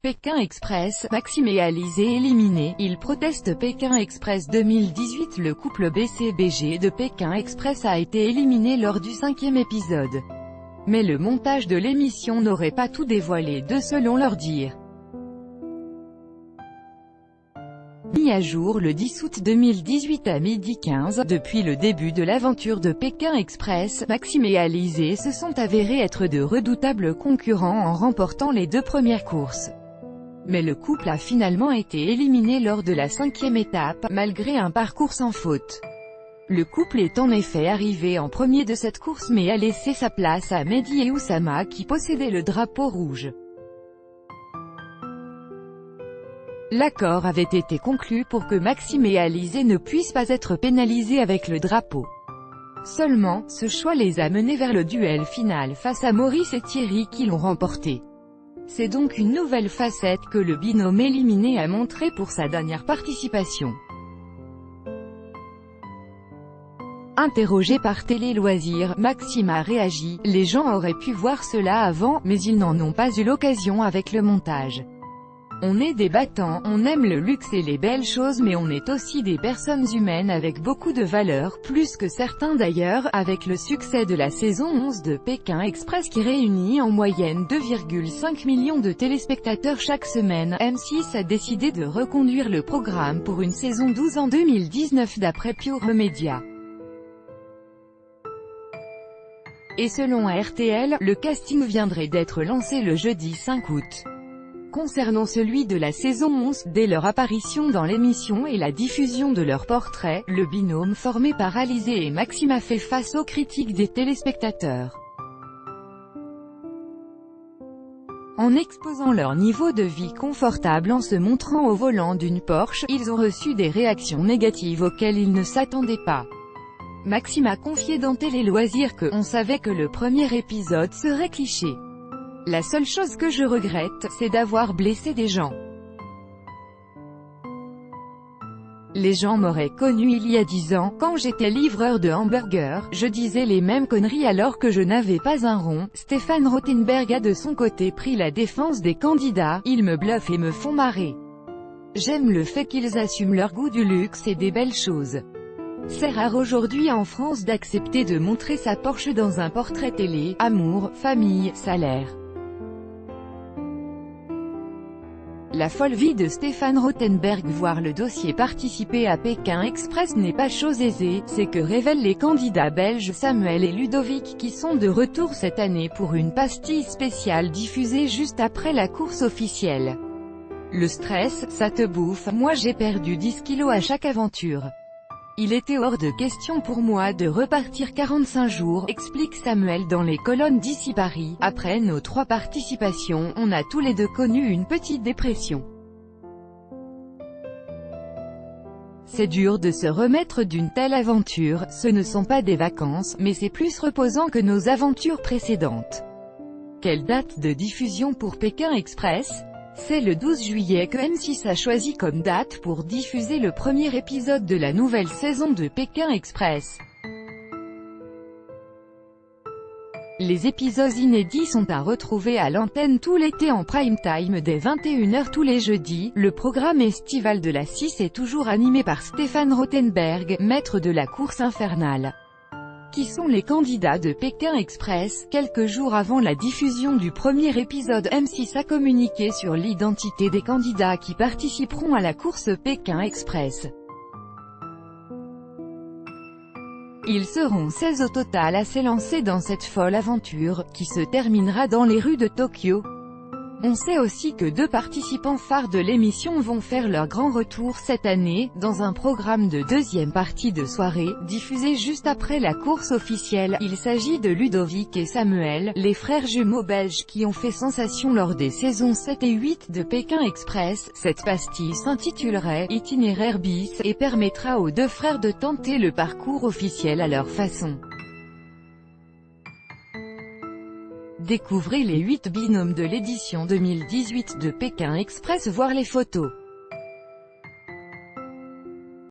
Pékin Express, Maxime et Alizé éliminés, ils protestent. Pékin Express 2018. Le couple BCBG de Pékin Express a été éliminé lors du 5e épisode. Mais le montage de l'émission n'aurait pas tout dévoilé selon leur dire. Mis à jour le 10 août 2018 à 12h15, depuis le début de l'aventure de Pékin Express, Maxime et Alizé se sont avérés être de redoutables concurrents en remportant les 2 premières courses. Mais le couple a finalement été éliminé lors de la 5e étape, malgré un parcours sans faute. Le couple est en effet arrivé en premier de cette course mais a laissé sa place à Mehdi et Oussama qui possédaient le drapeau rouge. L'accord avait été conclu pour que Maxime et Alizé ne puissent pas être pénalisés avec le drapeau. Seulement, ce choix les a menés vers le duel final face à Maurice et Thierry qui l'ont remporté. C'est donc une nouvelle facette que le binôme éliminé a montré pour sa dernière participation. Interrogé par Télé Loisirs, Maxime a réagi « Les gens auraient pu voir cela avant, mais ils n'en ont pas eu l'occasion avec le montage. On est des battants, on aime le luxe et les belles choses mais on est aussi des personnes humaines avec beaucoup de valeurs, plus que certains d'ailleurs, avec le succès de la saison 11 de Pékin Express qui réunit en moyenne 2,5 millions de téléspectateurs chaque semaine. M6 a décidé de reconduire le programme pour une saison 12 en 2019 d'après Pure Media. Et selon RTL, le casting viendrait d'être lancé le jeudi 5 août. Concernant celui de la saison 11, dès leur apparition dans l'émission et la diffusion de leur portrait, le binôme formé par Alizé et Maxime a fait face aux critiques des téléspectateurs. En exposant leur niveau de vie confortable en se montrant au volant d'une Porsche, ils ont reçu des réactions négatives auxquelles ils ne s'attendaient pas. Maxime a confié dans Télé Loisirs que « On savait que le premier épisode serait cliché. La seule chose que je regrette, c'est d'avoir blessé des gens. Les gens m'auraient connu il y a 10 ans, quand j'étais livreur de hamburgers, je disais les mêmes conneries alors que je n'avais pas un rond. » Stéphane Rothenberg a de son côté pris la défense des candidats, ils me bluffent et me font marrer. J'aime le fait qu'ils assument leur goût du luxe et des belles choses. C'est rare aujourd'hui en France d'accepter de montrer sa Porsche dans un portrait télé, amour, famille, salaire. La folle vie de Stéphane Rothenberg. Voir le dossier participer à Pékin Express n'est pas chose aisée, c'est que révèlent les candidats belges Samuel et Ludovic qui sont de retour cette année pour une pastille spéciale diffusée juste après la course officielle. Le stress, ça te bouffe, moi j'ai perdu 10 kilos à chaque aventure. Il était hors de question pour moi de repartir 45 jours, explique Samuel dans les colonnes d'Ici Paris. Après nos 3 participations, on a tous les 2 connu une petite dépression. C'est dur de se remettre d'une telle aventure, ce ne sont pas des vacances, mais c'est plus reposant que nos aventures précédentes. Quelle date de diffusion pour Pékin Express ? C'est le 12 juillet que M6 a choisi comme date pour diffuser le premier épisode de la nouvelle saison de Pékin Express. Les épisodes inédits sont à retrouver à l'antenne tout l'été en prime time dès 21h tous les jeudis. Le programme estival de la 6 est toujours animé par Stéphane Rothenberg, maître de la course infernale. Qui sont les candidats de Pékin Express? Quelques jours avant la diffusion du premier épisode, M6 a communiqué sur l'identité des candidats qui participeront à la course Pékin Express. Ils seront 16 au total à s'élancer dans cette folle aventure, qui se terminera dans les rues de Tokyo. On sait aussi que 2 participants phares de l'émission vont faire leur grand retour cette année, dans un programme de 2e partie de soirée, diffusé juste après la course officielle. Il s'agit de Ludovic et Samuel, les frères jumeaux belges qui ont fait sensation lors des saisons 7 et 8 de Pékin Express. Cette pastille s'intitulerait « Itinéraire bis » et permettra aux 2 frères de tenter le parcours officiel à leur façon. Découvrez les 8 binômes de l'édition 2018 de Pékin Express, voir les photos.